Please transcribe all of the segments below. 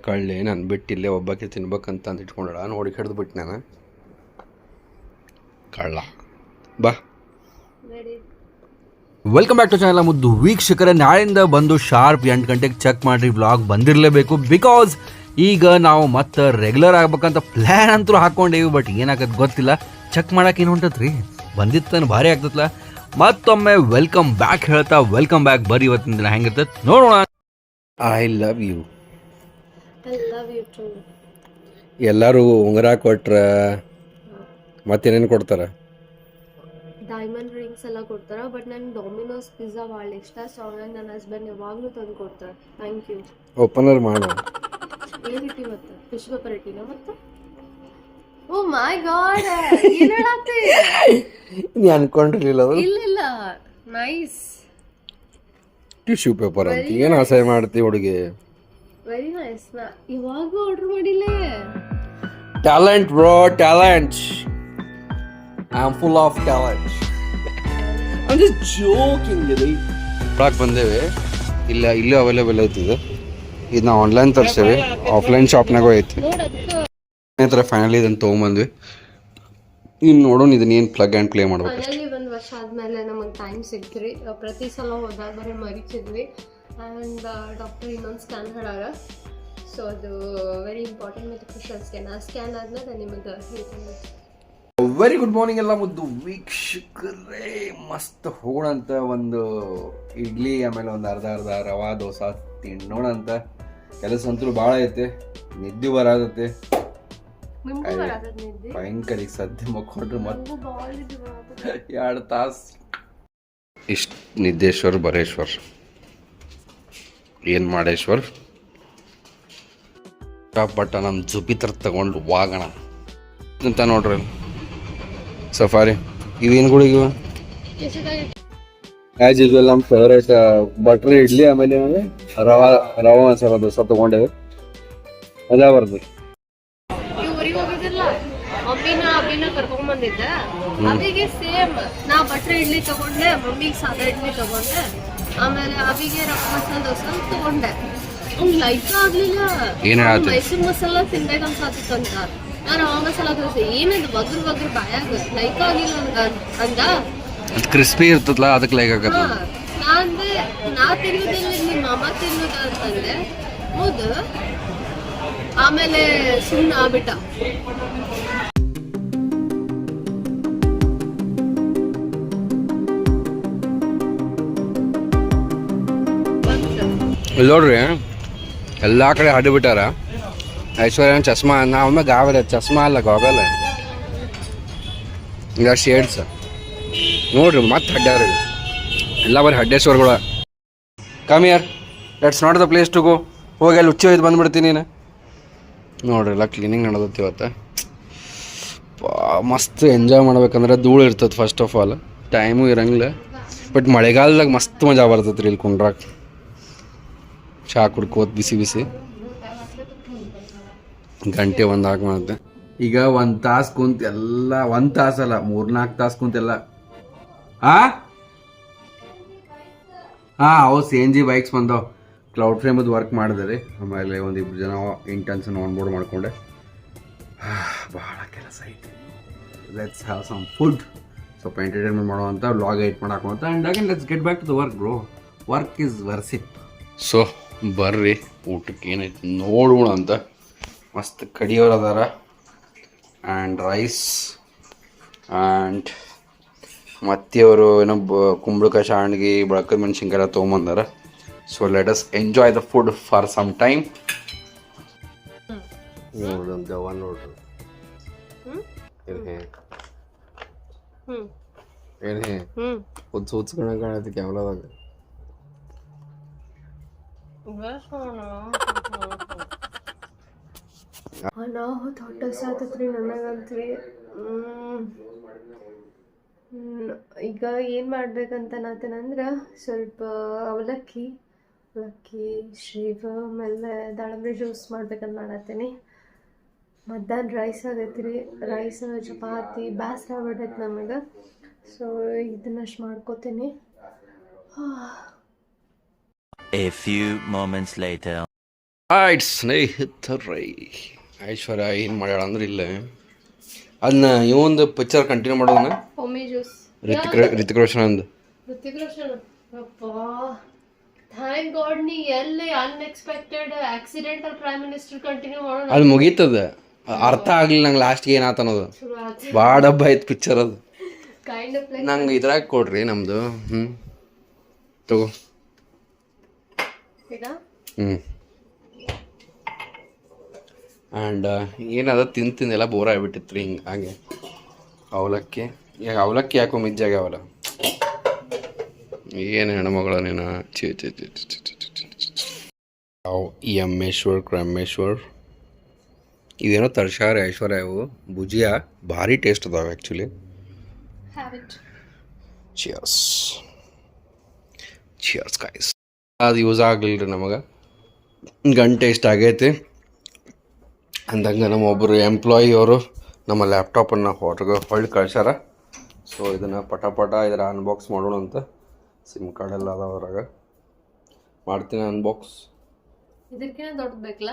ಕಳ್ಳಿ ನಾನು ಬಿಟ್ಟಿಲ್ಲೇ ಒಬ್ಬಕ್ಕೆ ತಿನ್ಬೇಕಂತ ಅಂತ ಇಟ್ಕೊಂಡಳ ನೋಡಿ ಹಿಡಿದು ಬಿಟ್ಟು ನಾನು ಕಳ್ಳ ಬಾ. ವೆಲ್ಕಮ್ ಬ್ಯಾಕ್ ಟು ಚಾನಲ್ ಮುದ್ದು ವೀಕ್ಷಕರ. ನಾಳೆಯಿಂದ ಬಂದು ಶಾರ್ಪ್ 8 ಗಂಟೆಗೆ ಚೆಕ್ ಮಾಡಿರಿ, ವ್ಲಾಗ್ ಬಂದಿರಲೇಬೇಕು. ಬಿಕಾಸ್ ಈಗ ನಾವು ಮತ್ತೆ ರೆಗ್ಯುಲರ್ ಆಗ್ಬೇಕಂತ ಪ್ಲ್ಯಾನ್ ಅಂತೂ ಹಾಕ್ಕೊಂಡೇವಿ, ಬಟ್ ಏನಾಗತ್ತೆ ಗೊತ್ತಿಲ್ಲ. ಚೆಕ್ ಮಾಡಕ್ಕೆ ಏನು ಹೊಂಟತ್ರಿ, ಬಂದಿತ್ತಾನೆ ಭಾರಿ ಆಗ್ತತ್ಲ. ಮತ್ತೊಮ್ಮೆ ವೆಲ್ಕಮ್ ಬ್ಯಾಕ್ ಹೇಳ್ತಾ ವೆಲ್ಕಮ್ ಬ್ಯಾಕ್. ಬರ್ರಿ ಇವತ್ತಿನ ದಿನ ಹೆಂಗಿರ್ತದೆ ನೋಡೋಣ. I love you. ಎಲ್ಲರೂ ಉಂಗುರ ಕೊಟ್ರ ಮತ್ತೇನೇನು ಕೊಡ್ತಾರ? ಡೈಮಂಡ್ ರಿಂಗ್ಸ್ ಎಲ್ಲ ಕೊಡ್ತಾರ. ಬಟ್ ನಂಗೆ ಡೊಮಿನೋಸ್ ಪಿಜ್ಜಾ ಭಾಳ ಇಷ್ಟ. ಸೊ ಹಂಗಾಗಿ ನನ್ನ ಹಸ್ಬೆಂಡ್ ಯಾವಾಗಲೂ ತಂದು ಕೊಡ್ತಾರೆ. Thank you. ಓಪನರ್ ಮಾಡು. ಏನಿಟ್ಟಿ ಮತ್ತೆ ಫಿಶ್ ಪೇಪರ್ ಇಟ್ಟಿನ ಮತ್ತೆ? ಓ ಮೈ ಗಾಡ್, ಏನು ಹೇಳತ್ತೆ? ನೀ ಅನ್ಕೊಂಡಿರ್ಲಿಲ್ಲ ಅದು? ಇಲ್ಲ ನೈಸ್ ಟಿಶ್ಯೂ ಪೇಪರ್ ಅಂತ ಏನು ಅಸಹ್ಯ ಮಾಡ್ತಿ ಹುಡುಗಿ? Very nice. ನಾ ಇವಾಗೂ ಆರ್ಡರ್ ಮಾಡಿಲ್ಲ. Talent bro, talent. I am full of talent. I am just joking. Product ಬಂದೇವೆ, ಇಲ್ಲೂ ಅವೈಲೇಬಲ್ ಐತಿದೆ. ಇದು ನಾವು ಆನ್ಲೈನ್ ತರಿಸ್ತೇವೆ, ಆಫ್ಲೈನ್ ಶಾಪ್ನಾಗೂ ಐತಿ. ಥರ ಫೈನಲಿ ಇದನ್ನು ತೊಗೊಂಬಂದ್ವಿ. ಇನ್ನು ನೋಡೋಣ ಇದನ್ನ ಏನು ಪ್ಲಗ್ ಆ್ಯಂಡ್ ಪ್ಲೇ ಮಾಡ್ಬೇಕು. ಫೈನಲಿ 1 ವರ್ಷ ಆದಮೇಲೆ ನಮಗೆ ಟೈಮ್ ಸಿಕ್ತ್ರಿ. ಪ್ರತಿ ಸಲ ಹೋದಾಗ ಬರೀ ಮರಿತಿದ್ವಿ. ಆ್ಯಂಡ್ ಡಾಕ್ಟರ್ ಇನ್ನೊಂದು ಸ್ಕ್ಯಾನ್ ಹೇಳಾರ. ಸೊ ಅದು ವೆರಿ ಇಂಪಾರ್ಟೆಂಟ್ ಮತ್ತು ಕ್ರಿಷಲ್ ಸ್ಕ್ಯಾನ್. ಆ ಸ್ಕ್ಯಾನ್ ಆದ್ಮೇಲೆ ನಿಮಗೆ ಹೇಳ್ತೀನಿ. ವೆರಿ ಗುಡ್ ಮಾರ್ನಿಂಗ್ ಎಲ್ಲ ಮುದ್ದು ವೀಕ್ಷಕರೇ. ಮಸ್ತ್ ಹೋಗೋಣಂತ ಒಂದು ಇಡ್ಲಿ, ಆಮೇಲೆ ಒಂದು ಅರ್ಧ ರವಾ ದೋಸೆ ತಿನ್ನೋಣಂತ. ಕೆಲಸ ಅಂತೂ ಭಾಳ ಐತೆ, ನಿದ್ದೆ ಬರತೈತೆ ಭಯಂಕರ. ಈಗ ಸದ್ಯ ಮಕ್ಕೊಂಡ್ರೆ ಮತ್ತೆ 2 ತಾಸು ಇಷ್ಟು ನಿದ್ದೇಶ್ವರ್ ಬರೇಶ್ವರ್ ಏನು ಮಾಡೇಶ್ವರ್ ಬಟ್ ನಮ್ಮ ಜುಪಿತರ ತಗೊಂಡು ವಾಗೋಣ ಅಂತ ನೋಡ್ರಿ. ಸಫಾರಿ ಇವೇನುಗಳಿಗಿವ ಆ್ಯಸ್ ಯೂಸ್ವಲ್ ನಮ್ಮ ಫೇವ್ರೇಟ್ ಬಟ್ರ್ ಇಡ್ಲಿ, ಆಮೇಲೆ ರವಾ ಮಸಾಲ ದೋಸೆ ತೊಗೊಂಡೇವೆ. ಅದೇ ಬರ್ದು ಊರಿಗೆ ಹೋಗಿದ್ದಿಲ್ಲ, ಅಬ್ಬಿನ ಕರ್ಕೊಂಡ್ ಬಂದಿದ್ದೆ. ಅಬಿಗೆ ಸೇಮ್ ನಾ ಬಟ್ರ್ ಇಡ್ಲಿ ತಗೊಂಡೆ, ಮಮ್ಮಿಗೆ ಸಾದಾ ಇಡ್ಲಿ ತಗೊಂಡೆ, ಆಮೇಲೆ ಅಬಿಗೆ ರವಾ ಮಸಾಲ ದೋಸೆ ತಗೊಂಡೆ. ಲೈಕ್ ಆಗ್ಲಿಲ್ಲ. ಮೈಸೂರು ಮಸಾಲ ತಿನ್ಬೇಕಂತ ನಾನು ರವಾ ಮಸಾಲ ದೋಸೆ ಏನದು ಬಗ್ರು ಬಾಯಾಗ ಲೈಕ್ ಆಗಿಲ್ಲ ಅಂದ. ಕ್ರಿಸ್ಪಿ ಇರ್ತದಲ್ಲ, ಅದಕ್ಕೆ ಲೈಕ್ ಆಗತ್ತೆ. ನಾ ತಿನ್ನೋದಿಲ್ಲ, ನಿಮ್ಮ ಅಮ್ಮ ತಿನ್ನೋದ ಅಂತಂದೆ. ಹೌದು, ಆಮೇಲೆ ಸುಮ್ಮನೆ ಆಗ್ಬಿಟ್ಟ. ಇಲ್ಲಿ ನೋಡ್ರಿ, ಎಲ್ಲ ಕಡೆ ಹಡ್ಬಿಟ್ಟಾರ. ಐಶ್ವರ್ಯ ಚಸ್ಮಾ, ನಾವೊಮ್ಮೆ ಗಾವಲ ಚಸ್ಮಾ ಅಲ್ಲ ಗಾಗಲ್ಲ, ಇಲ್ಲ ಶೇಡ್ಸ್ ನೋಡ್ರಿ. ಮತ್ತೆ ಹಡ್ಡ್ಯಾರ ಎಲ್ಲ ಬರೀ ಹಡ್ಡೇಶ್ವರ್ಗಳು. Come here, let's not the place to go. ಹೋಗಿ ಅಲ್ಲಿ ಹುಚ್ಚಿ ಒಯ್ದು ಬಂದ್ಬಿಡ್ತೀನಿ ನೀನು. ನೋಡ್ರಿ ಎಲ್ಲ ಕ್ಲೀನಿಂಗ್ ನಡೆದತ್ತಿ ಇವತ್ತು. ಮಸ್ತ್ ಎಂಜಾಯ್ ಮಾಡ್ಬೇಕಂದ್ರೆ ಧೂಳು ಇರ್ತದೆ ಫಸ್ಟ್ ಆಫ್ ಆಲ್, ಟೈಮು ಇರಂಗಿಲ್ಲ. ಬಟ್ ಮಳೆಗಾಲದಾಗ ಮಸ್ತ್ ಮಜಾ ಬರ್ತೈತೆ ರೀ ಇಲ್ಲಿ ಕುಂಡ್ರಾಕ್. ಚಹಾ ಕುಡ್ಕೋತ ಬಿಸಿ ಬಿಸಿ ಗಂಟೆ 1 ಹಾಕಿ ಮಾಡುತ್ತೆ. ಈಗ 1 ತಾಸು ಕುಂತ ಎಲ್ಲ, 1 ತಾಸಲ್ಲ 3-4 ತಾಸು ಕುಂತೆಲ್ಲ. ಹಾಂ ಅವು CNG ಬೈಕ್ಸ್ ಬಂದವು. ಕ್ಲೌಡ್ ಫ್ರೇಮದ್ದು ವರ್ಕ್ ಮಾಡಿದೆ. ಆಮೇಲೆ 1-2 ಜನ ಇಂಟರ್ನ್ಸನ್ನು ಆನ್ಬೋರ್ಡ್ ಮಾಡಿಕೊಂಡೆ. ಭಾಳ ಕೆಲಸ ಐತೆ. ಲೆಟ್ಸ್ ಹ್ಯಾವ್ ಸಮ್ ಫುಡ್, ಸ್ವಲ್ಪ ಎಂಟರ್ಟೈನ್ಮೆಂಟ್ ಮಾಡುವಂಥ, ವ್ಲಾಗ್ ಎಡಿಟ್ ಮಾಡಾಕುವಂಥ. And again let's get back to the work bro. Work is worship. So ಬರ್ರಿ ಊಟಕ್ಕೆ ಏನೈತಿ ನೋಡೋಣ ಅಂತ. ಮಸ್ತ್ ಕಡಿಯೋರು ಅದಾರ, ಆ್ಯಂಡ್ ರೈಸ್, ಆ್ಯಂಡ್ ಮತ್ತೆಯವರು ಏನೋ ಕುಂಬಳಕಾಯಿ ಶಾಂಡ್ಗಿ ಬಳಕದ ಮೆಣಸಿನ್ಕಾಯಿ ಎಲ್ಲ ತೊಗೊಂಬಂದಾರ. So let us enjoy the food for some time. ನೋಡ್ರಿ ನಮ್ಮ ದವ ನೋಡ್ರಿ ಏನೇ ಹುಚ್ಕೊಂಡ ಕಾಣತ್ತೆ ಕ್ಯಾಮ್ರಾದಾಗ. ಅನಾಹುತ ಹೊಟ್ಟೆ ಸಾತತ್ರಿ ನನಗಂತ್ರಿ. ಈಗ ಏನು ಮಾಡ್ಬೇಕಂತ ನಾತೇನಂದ್ರೆ ಸ್ವಲ್ಪ ಅವಲಕ್ಕಿ ಶ್ರೀವ ಆಮೇಲೆ ದಾಳಂಬ್ರಿ ಜ್ಯೂಸ್ ಮಾಡ್ಬೇಕಂತ ಮಾಡತ್ತೀನಿ. ಮಧ್ಯಾಹ್ನ ರೈಸ್ ಆಗೈತಿ ರೀ, ರೈಸ್ ಚಪಾತಿ ಬೇಸರ ಆಗ್ಬಿಟ್ಟೈತೆ ನಮಗೆ. ಸೊ ಇದನ್ನಷ್ಟು ಮಾಡ್ಕೋತೀನಿ. A few moments later. ಆಯ್ತು ಸ್ನೇಹಿತರೈ, ಐಶ್ವರ್ಯ ಏನು ಮಾಡ್ಯಾಳ ಅಂದ್ರೆ ಇಲ್ಲ ಅದನ್ನ ಇವೊಂದು ಪಿಕ್ಚರ್ ಕಂಟಿನ್ಯೂ ಮಾಡೋದನ್ನ ಒಮ್ಮೆ ಜ್ಯೂಸ್ ರಿತಿಕ್ ರೋಷನ್ ಅಂದು ಋತಿಕ್ ರೋಷನ್. ಅಪ್ಪಾ ಥ್ಯಾಂಕ್ ಗಾಡ್ ನೀ ಎಲ್ಲಿ unexpected accidental prime minister continue ಮಾಡೋಣ ಅದು ಮುಗೀತದ. ಅರ್ಥ ಆಗ್ಲಿಲ್ಲ ನಂಗೆ ಲಾಸ್ಟ್ಗೆ ಏನಾತ ಅನ್ನೋದು. ಶುರು ಆಯ್ತು. ಭಾಳ ಡಬ್ಬ ಐತೆ ಪಿಕ್ಚರ್ ಅದು. ಕೈಂಡ್ ಆಫ್ ಲೈಕ್ ನಂಗೆ ಇದ್ರಾಗ ಕೊಡ್ರಿ ನಮ್ಮದು. ತಗೋ. ಈಗ ಆ್ಯಂಡ್ ಏನದ ತಿಂದೆಲ್ಲ ಬೋರ್ ಆಗಿಬಿಟ್ಟಿತ್ತು ರೀ ಹಿಂಗೆ ಹಾಗೆ. ಅವಲಕ್ಕಿ ಈಗ ಅವಲಕ್ಕಿ ಯಾಕೋ ಮಿಜ್ಜಾಗ್ಯಾವಲ್ಲ. ಏನು ಹೆಣ್ಮಗಳ ನೀನು. ಯಮ್ಮೇಶ್ವರ್ ಕ್ರಮೇಶ್ವರ್ ಇವೇನೋ ತರ್ಸಾರೆ ಐಶ್ವರ್ಯ. ಇವು ಭುಜಿಯಾ ಭಾರಿ ಟೇಸ್ಟ್ ಅದಾವೆ ಆ್ಯಕ್ಚುಲಿ. Cheers cheers guys. ಅದು ಯೂಸ್ ಆಗಲಿಲ್ಲ ರೀ ನಮಗೆ. ಗಂಟೆ ಇಷ್ಟ ಆಗೈತಿ ಅಂದಂಗೆ ನಮ್ಮ ಒಬ್ಬರು ಎಂಪ್ಲಾಯಿ ಅವರು ನಮ್ಮ ಲ್ಯಾಪ್ಟಾಪನ್ನು ಹೊಳ್ಳಿ ಕಳ್ಸ್ಯಾರ. ಸೊ ಇದನ್ನು ಪಟ ಇದರ ಅನ್ಬಾಕ್ಸ್ ಮಾಡೋಣ ಅಂತ. ಸಿಮ್ ಕಾರ್ಡ್ ಎಲ್ಲ ಅದಾವ ಹೊರಗೆ. ಮಾಡ್ತೀನಿ ಅನ್ಬಾಕ್ಸ್. ಇದಕ್ಕಿಂತ ದೊಡ್ಡದು ಬೇಕಲ್ಲ.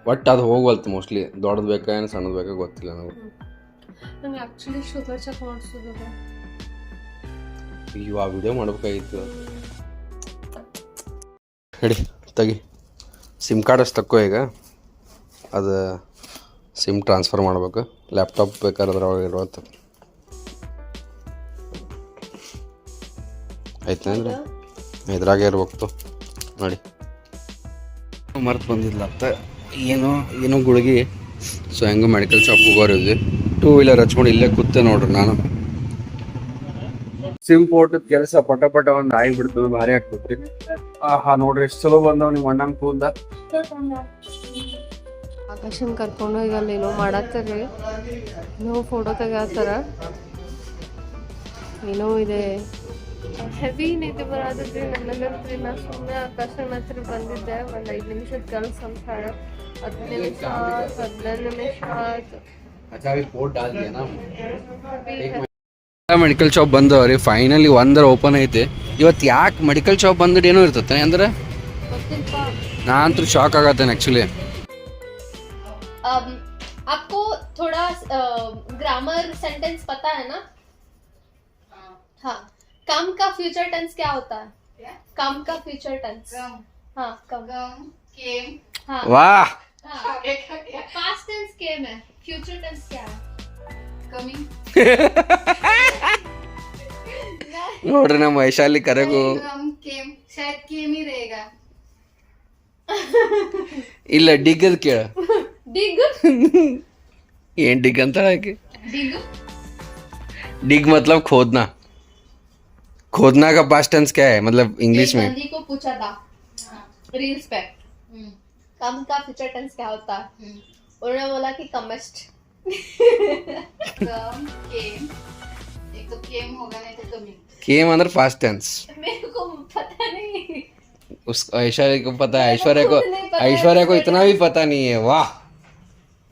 ಬಟ್ ಅದು ಹೋಗ್ವಲ್ತು ಮೋಸ್ಟ್ಲಿ. ದೊಡ್ಡದು ಬೇಕಾ ಏನು ಸಣ್ಣದು ಬೇಕಾ ಗೊತ್ತಿಲ್ಲ ನನಗೆ. ನಂಗೆ ಆ್ಯಕ್ಚುಲಿ ಶುಗರ್ ಚೆಕ್ ಮಾಡಿಸೋದು. ಆ ವಿಡಿಯೋ ಮಾಡ್ಬೇಕಾಗಿತ್ತು. ಹೇಳಿ ತೆಗಿ. ಸಿಮ್ ಕಾರ್ಡ್ ಅಷ್ಟು ತಕ್ಕೋ. ಈಗ ಅದು ಸಿಮ್ ಟ್ರಾನ್ಸ್ಫರ್ ಮಾಡ್ಬೇಕು. ಲ್ಯಾಪ್ಟಾಪ್ ಬೇಕಾದ್ರೆ ಅದ್ರೊಳಗೆ ಇರುವಂಥ ಆಯ್ತು ಅಂದ್ರೆ ಇದ್ರಾಗೆ ಇರ್ಬೇಕು ನೋಡಿ. ಮರ್ತು ಬಂದಿದ್ಲ ಅಂತ ಏನೋ ಗುಳಿಗೆ. ಸೊ ಹೆಂಗೆ ಮೆಡಿಕಲ್ ಶಾಪ್ ಹೋಗೋರಿದ್ವಿ. 2 ವೀಲರ್ ಹಚ್ಕೊಂಡು ಇಲ್ಲೇ ಕೂತೆ ನೋಡ್ರಿ ನಾನು. ಸಿಮ್ ಪೋರ್ಟದ ಕೆಲಸ ಪಟ ಒಂದು ಆಗಿಬಿಡ್ತದೆ. ಭಾರಿ ಆಗ್ತೈತಿ. ಆಹಾ ನೋಡ್ರಿ ಎಷ್ಟು ಚಲೋ ಬಂದವ್ ನಿಮ್ಮ ಅಣ್ಣಂಗೆ ಕೂದ. ಆಕಾಶನ್ ಕರ್ಕೊಂಡು ಈಗ ಅಲ್ಲಿ ಏನೋ ಮಾಡತ್ತಾರ್ರಿ. ಏನೋ ಫೋಟೋ ತೆಗಿತಾರ. ಏನೋ ಇದೆ. ಹೆವಿ ನಿದ್ದೆ ಬರತೈತಿ ನನಗಂತ್ರಿ. ನಾ ಸುಮ್ಮನೆ ಆಕಾಶನ ಹತ್ರ ಬಂದಿದ್ದೆ. ಒಂದು 5 ನಿಮಿಷದ ಕೆಲಸ ಅಂತ ಹೇಳಿ 10 ನಿಮಿಷ ಆಯ್ತು, 15 ನಿಮಿಷ ಆಯ್ತು. ಮೆಡಿಕಲ್ ಶಾಪ್ ಬಂದವ್ರಿ ಫೈನಲಿ. ಒಂದರ ಓಪನ್ ಐತೆ ಇವತ್ತು. ಯಾಕೆ ಮೆಡಿಕಲ್ ಶಾಪ್ ಬಂದ್ರೆ ಏನೋ ಇರ್ತತೆ ಅಂದ್ರೆ ನಾ ಅಂತೂ ಶಾಕ್ ಆಗತ್ತೇನೆ ಆ್ಯಕ್ಚುಲಿ. आपको थोड़ा ग्रामर सेंटेंस पता है ना? हाँ. कम का फ्यूचर टेंस क्या होता है? क्या? कम का फ्यूचर टेंस. हाँ कम. केम. हाँ. वाह. पास्ट टेंस केम है. फ्यूचर टेंस क्या है? कमिंग. ನೋಡ್ರಿ ನಮ್ಮ ವೈಶಾಲಿ ಕರೆಗೂ केम शायद केम ही रहेगा. ಇಲ್ಲ ಡಿಗ್ ಅದ್ ಕೇಳ. डिग. ಏನ್ ಡಿಗ್ ಅಂತ ಹೇಳಕ್ಕೆ. डिग. डिग मतलब खोदना. खोदना का पास्ट टेंस क्या है मतलब इंग्लिश में? नंदी को पूछा था रील्स पे कम का फ्यूचर टेंस क्या होता है. उन्होंने बोला कि कमेस्ट. कम केम. एक तो केम होगा नहीं तो कमिंग. केम अंदर पास्ट टेंस. मेरे को पता नहीं. उस ऐश्वर्या को पता है. ऐश्वर्या को इतना भी पता नहीं है. वाह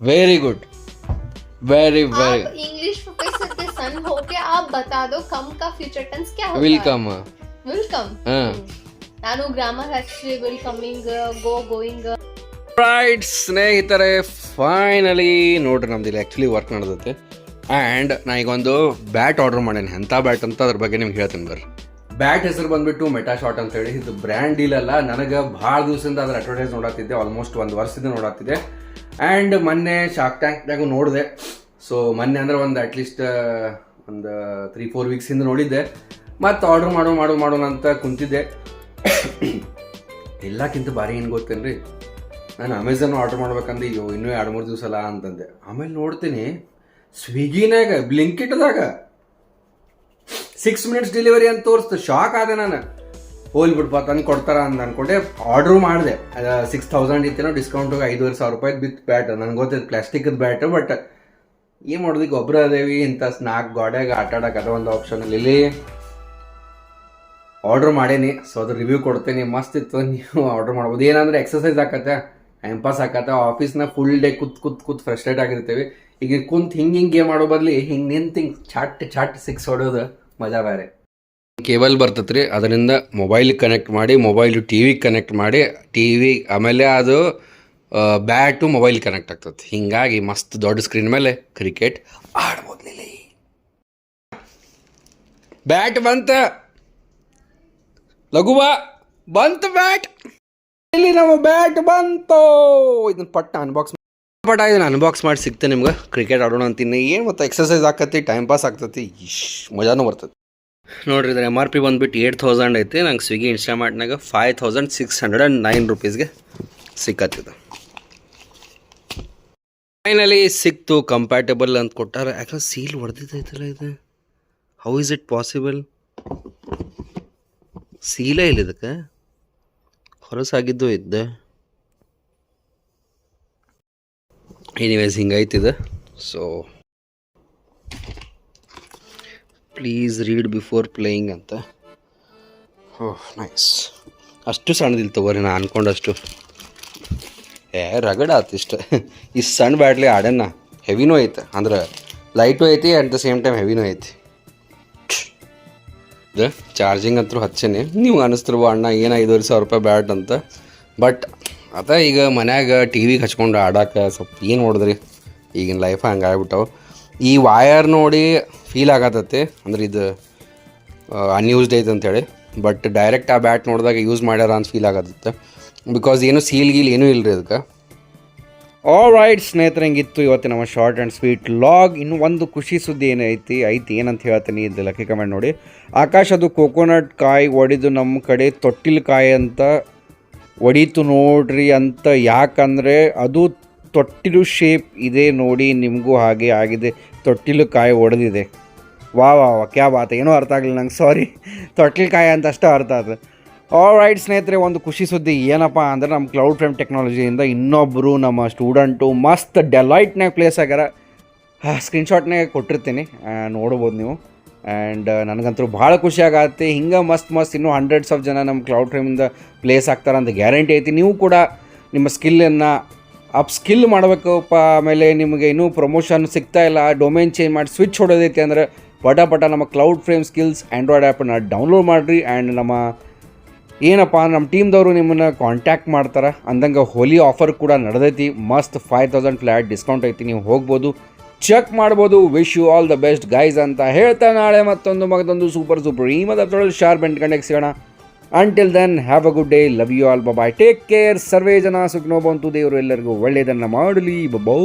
वेरी गुड. Very very. आप इंग्लिश प्रोफेसर के सन होके आप बता दो कम का फ्यूचर टेंस क्या होता है. वेलकम. वेलकम. हां ನಾನು ಗ್ರಾಮರ್ ಆಕ್ಚುಲಿ ವೆರಿ ಕಮಿಂಗ್ ಗೋ ಗೋಯಿಂಗ್. ರೈಟ್ ಸ್ನೇಹಿತರೆ ಫೈನಲಿ ನೋಡ್ರಿ ನಮ್ದು ಇಲ್ಲಿ ಆ್ಯಕ್ಚುಲಿ ವರ್ಕ್ ನಡೆದೈತೆ. ಆ್ಯಂಡ್ ನಾ ಈಗ ಒಂದು ಬ್ಯಾಟ್ ಆರ್ಡರ್ ಮಾಡೇನಿ. ಎಂಥ ಬ್ಯಾಟ್ ಅಂತ ಅದ್ರ ಬಗ್ಗೆ ನಿಮ್ಗೆ ಹೇಳ್ತೀನಿ ಬರ್ರಿ. ಬ್ಯಾಟ್ ಹೆಸರು ಬಂದ್ಬಿಟ್ಟು ಮೆಟಾ ಶಾಟ್ ಅಂತ ಹೇಳಿ. ಇದು ಬ್ರ್ಯಾಂಡ್ ಡೀಲ್ ಅಲ್ಲ. ನನಗೆ ಭಾಳ ದಿವಸದಿಂದ ಅದ್ರ ಅಡ್ವರ್ಟೈಸ್ ನೋಡತ್ತಿದ್ದೆ. ಆಲ್ಮೋಸ್ಟ್ 1 ವರ್ಷದಿಂದ ನೋಡತ್ತಿದ್ದೆ. ಆ್ಯಂಡ್ ಮೊನ್ನೆ ಶಾರ್ಕ್ ಟ್ಯಾಂಕ್ನಾಗೂ ನೋಡಿದೆ. ಸೊ ಮೊನ್ನೆ ಅಂದ್ರೆ ಒಂದು ಅಟ್ಲೀಸ್ಟ್ ಒಂದು 3-4 ವೀಕ್ಸಿಂದ ನೋಡಿದ್ದೆ. ಮತ್ತು ಆರ್ಡ್ರ್ ಮಾಡೋಣ ಅಂತ ಕುಂತಿದ್ದೆ. ಎಲ್ಲಕ್ಕಿಂತ ಭಾರಿ ಏನು ಗೊತ್ತೇನ್ರಿ, ನಾನು ಅಮೆಝಾನ್ ಆರ್ಡ್ರ್ ಮಾಡ್ಬೇಕಂದ್ರೆ ಅಯ್ಯೋ ಇನ್ನೂ 2-3 ದಿವಸ ಅಲ್ಲ ಅಂತಂದೆ. ಆಮೇಲೆ ನೋಡ್ತೀನಿ ಸ್ವಿಗ್ಗಿನಾಗ ಬ್ಲಿಂಕಿಟ್ದಾಗ 6 minutes ಡೆಲಿವರಿ ಅಂತ ತೋರಿಸ್ತು. ಶಾಕ್ ಆದೆ ನಾನು. ಹೋಲ್ ಬಿಡ್ಪಾ ತಂದು ಕೊಡ್ತಾರ ಅಂತ ಅನ್ಕೊಂಡೆ. ಆರ್ಡ್ರ್ ಮಾಡಿದೆ. 6000 ಇತ್ತೇನೋ ಡಿಸ್ಕೌಂಟಿಗೆ 5,500 ರೂಪಾಯಿ ಬಿತ್ತು ಬ್ಯಾಟ್. ನನಗೆ ಗೊತ್ತಿತ್ತು ಪ್ಲಾಸ್ಟಿಕ್ದು ಬ್ಯಾಟ್. ಬಟ್ ಏನು ಮಾಡೋದು, ಗೊಬ್ಬರ ಅದೇವಿ ಇಂಥ ಸ್ನಾಕ್ ಗಾಡ್ಯಾಗ ಆಟ ಆಡೋಕೆ ಅದು ಒಂದು ಆಪ್ಷನಲ್ಲಿ ಇಲ್ಲಿ ಆರ್ಡ್ರ್ ಮಾಡೇನಿ. ಸೊ ಅದ್ರ ರಿವ್ಯೂ ಕೊಡ್ತೇನೆ. ಮಸ್ತ್ ಇತ್ತು. ನೀವು ಆರ್ಡ್ರ್ ಮಾಡ್ಬೋದು. ಏನಂದ್ರೆ ಎಕ್ಸಸೈಸ್ ಆಕತ್ತೆ, ಟೈಮ್ ಪಾಸ್ ಆಕತ್ತೆ. ಆಫೀಸ್ನ ಫುಲ್ ಡೇ ಕೂತ್ ಫ್ರಸ್ಟ್ರೇಟ್ ಆಗಿರ್ತೀವಿ. ಈಗ ಕುಂತ್ ಹಿಂಗೆ ಮಾಡೋ ಬದಲಿ ಹಿಂಗೆ ನಿಂತು ಚಾಟ್ 6 ಹೊಡೋದು ಮಜಾ ಬೇರೆ. ಕೇಬಲ್ ಬರ್ತೈತೆ ರೀ, ಅದರಿಂದ ಮೊಬೈಲಿಗೆ ಕನೆಕ್ಟ್ ಮಾಡಿ, ಮೊಬೈಲು ಟಿ ವಿಗೆ ಕನೆಕ್ಟ್ ಮಾಡಿ, ಟಿ ವಿ ಆಮೇಲೆ ಅದು ಬ್ಯಾಟು ಮೊಬೈಲ್ ಕನೆಕ್ಟ್ ಆಗ್ತದೆ. ಹೀಗಾಗಿ ಮಸ್ತ್ ದೊಡ್ಡ ಸ್ಕ್ರೀನ್ ಮೇಲೆ ಕ್ರಿಕೆಟ್ ಆಡ್ಬೋದ್ಲಿಲ್ಲ. ಬ್ಯಾಟ್ ಬಂತ ಲಘುವ, ಬಂತು ಬ್ಯಾಟ್, ಇಲ್ಲಿ ನಮ್ಮ ಬ್ಯಾಟ್ ಬಂತು. ಇದನ್ನ ಇದನ್ನು ಅನ್ಬಾಕ್ಸ್ ಮಾಡಿ ಸಿಗ್ತೇನೆ ನಿಮ್ಗೆ. ಕ್ರಿಕೆಟ್ ಆಡೋಣ ಅಂತೀನಿ, ಏನು ಮತ್ತು ಎಕ್ಸಸೈಸ್ ಆಕತಿ, ಟೈಮ್ ಪಾಸ್ ಆಗ್ತೈತಿ, ಮಜಾನೂ ಬರ್ತೈತಿ. ನೋಡಿರಿ ಇದ್ರ MRP ಬಂದುಬಿಟ್ಟು 8000 ಐತಿ. ನಂಗೆ ಸ್ವಿಗ್ಗಿ ಇನ್ಸ್ಟಾಮಾರ್ಟ್ನಾಗ 5609 ರೂಪೀಸ್ಗೆ ಸಿಕ್ಕತ್ತಿದೆ. ಫೈನಲಿ ಸಿಕ್ತು, ಕಂಪ್ಯಾಟಬಲ್ ಅಂತ ಕೊಟ್ಟಾರ. ಯಾಕಂದ್ರೆ ಸೀಲ್ ಹೊಡೆದಿದ್ದೈತಲ್ಲ ಇದು. How is it possible? ಸೀಲೇ ಇಲ್ಲ ಇದಕ್ಕೆ, ಹೊರಸಾಗಿದ್ದು ಇದ್ದೆ. ಎನಿವೇಸ್ ಹಿಂಗೈತಿದೆ. So please read before playing ಅಂತ. Oh nice. ಅಷ್ಟು ಸಣ್ಣದಿಲ್ಲ ತಗೋರಿ, ನಾನು ಅನ್ಕೊಂಡಷ್ಟು. ರಗಡ ಆತು ಇಷ್ಟ. ಇಷ್ಟು ಸಣ್ಣ ಬ್ಯಾಟ್ಲಿ ಆಡನ್ನ. ಹೆವಿನೂ ಐತೆ, ಅಂದ್ರೆ ಲೈಟು ಐತಿ, ಅಟ್ ದ ಸೇಮ್ ಟೈಮ್ ಹೆವಿನೂ ಐತಿ. ಇದು ಚಾರ್ಜಿಂಗ್ ಅಂತೂ ಹಚ್ಚೇನೆ. ನೀವು ಅನ್ನಿಸ್ತಿರುವ ಅಣ್ಣ ಏನು 5000 ರೂಪಾಯಿ ಬ್ಯಾಟ್ ಅಂತ. ಬಟ್ ಈಗ ಮನ್ಯಾಗ ಟಿ ವಿಗೆ ಹಚ್ಕೊಂಡು ಆಡೋಕೆ ಸ್ವಲ್ಪ ಏನು ನೋಡಿದ್ರಿ, ಈಗಿನ ಲೈಫ್ ಹಂಗೆ ಆಗ್ಬಿಟ್ಟವು. ಈ ವಾಯರ್ ನೋಡಿ ಫೀಲ್ ಆಗತ್ತೈತೆ, ಅಂದ್ರೆ ಇದು ಅನ್ಯೂಸ್ಡ್ ಐತೆ ಅಂತೇಳಿ. ಬಟ್ ಡೈರೆಕ್ಟ್ ಆ ಬ್ಯಾಟ್ ನೋಡಿದಾಗ ಯೂಸ್ ಮಾಡ್ಯಾರ ಅಂತ ಫೀಲ್ ಆಗತ್ತೆ. ಬಿಕಾಸ್ ಏನು ಸೀಲ್ ಗೀಲ್ ಏನೂ ಇಲ್ಲ ರೀ ಅದಕ್ಕೆ. ಆಲ್ ರೈಟ್ ಸ್ನೇಹಿತರೆ, ಹಿಂಗಿತ್ತು ಇವತ್ತು ನಮ್ಮ ಶಾರ್ಟ್ ಆ್ಯಂಡ್ ಸ್ವೀಟ್ ಲಾಗ್. ಇನ್ನೂ ಒಂದು ಖುಷಿ ಸುದ್ದಿ ಏನೈತಿ ಏನಂತ ಹೇಳ್ತೀನಿ, ಇದು ಲಕ್ಕಿ ಕಮೆಂಟ್ ನೋಡಿ. ಆಕಾಶ್ ಅದು ಕೋಕೋನಟ್ ಕಾಯಿ ಒಡೆದು ನಮ್ಮ ಕಡೆ ತೊಟ್ಟಿಲು ಕಾಯಿ ಅಂತ ಒಡೀತು ನೋಡ್ರಿ ಅಂತ. ಯಾಕಂದರೆ ಅದು ತೊಟ್ಟಿಲು ಶೇಪ್ ಇದೆ ನೋಡಿ, ನಿಮಗೂ ಹಾಗೆ ಆಗಿದೆ. ತೊಟ್ಟಿಲು ಕಾಯಿ ಒಡೆದಿದೆ. ವಾ ಕ್ಯಾ ಬಾತ್. ಏನೂ ಅರ್ಥ ಆಗಲಿಲ್ಲ ನಂಗೆ, ಸಾರಿ. ತೊಟ್ಟಿಲು ಕಾಯಿ ಅಂತ ಅಷ್ಟೇ ಅರ್ಥ ಆಯ್ತು. ಆಲ್ ರೈಟ್ ಸ್ನೇಹಿತರೆ, ಒಂದು ಖುಷಿ ಸುದ್ದಿ ಏನಪ್ಪ ಅಂದರೆ, ನಮ್ಮ ಕ್ಲೌಡ್ ಫ್ರೇಮ್ ಟೆಕ್ನಾಲಜಿಯಿಂದ ಇನ್ನೊಬ್ಬರು ನಮ್ಮ ಸ್ಟೂಡೆಂಟು ಮಸ್ತ್ ಡೆಲೈಟ್ನಾಗ ಪ್ಲೇಸ್ ಆಗ್ಯಾರ. ಸ್ಕ್ರೀನ್ಶಾಟ್ನಾಗ ಕೊಟ್ಟಿರ್ತೀನಿ, ನೋಡ್ಬೋದು ನೀವು. ಆ್ಯಂಡ್ ನನಗಂತೂ ಭಾಳ ಖುಷಿ ಆಗತ್ತೆ. ಹಿಂಗೆ ಮಸ್ತ್ ಇನ್ನೂ ಹಂಡ್ರೆಡ್ಸ್ ಆಫ್ ಜನ ನಮ್ಮ ಕ್ಲೌಡ್ ಫ್ರೇಮಿಂದ ಪ್ಲೇಸ್ ಆಗ್ತಾರೆ ಅಂತ ಗ್ಯಾರಂಟಿ ಐತಿ. ನೀವು ಕೂಡ ನಿಮ್ಮ ಸ್ಕಿಲ್ಲನ್ನು ಸ್ಕಿಲ್ ಮಾಡಬೇಕಪ್ಪ. ಆಮೇಲೆ ನಿಮಗೆ ಇನ್ನೂ ಪ್ರಮೋಷನ್ ಸಿಗ್ತಾ ಇಲ್ಲ, ಡೊಮೇನ್ ಚೇಂಜ್ ಮಾಡಿ ಸ್ವಿಚ್ ಹೊಡೋದೈತಿ ಅಂದರೆ ಪಟ ನಮ್ಮ ಕ್ಲೌಡ್ ಫ್ರೇಮ್ ಸ್ಕಿಲ್ಸ್ ಆ್ಯಂಡ್ರಾಯ್ಡ್ ಆ್ಯಪನ್ನು ಡೌನ್ಲೋಡ್ ಮಾಡಿರಿ. ಆ್ಯಂಡ್ ನಮ್ಮ ಟೀಮ್ದವರು ನಿಮ್ಮನ್ನು ಕಾಂಟ್ಯಾಕ್ಟ್ ಮಾಡ್ತಾರೆ. ಅಂದಂಗೆ ಹೋಲಿ ಆಫರ್ ಕೂಡ ನಡೆದೈತಿ. ಮಸ್ತ್ 5000 ಫ್ಲ್ಯಾಟ್ ಡಿಸ್ಕೌಂಟ್ ಐತಿ, ನೀವು ಹೋಗ್ಬೋದು, ಚೆಕ್ ಮಾಡ್ಬೋದು. Wish you all the best guys ಅಂತ ಹೇಳ್ತಾ, ನಾಳೆ ಮತ್ತೊಂದು ಸೂಪರ್ ಈ ಮತ್ತೆ ಶಾರ್ಪ್ 8 ಗಂಟೆಗೆ ಸಿಗೋಣ. Until then have a good day, love you all, bye, take care. ಸರ್ವೇ ಜನ ಸುಖನೋ ಬಂತು, ದೇವರು ಎಲ್ಲರಿಗೂ ಒಳ್ಳೆಯದನ್ನು ಮಾಡಲಿ. ಬಬೌ.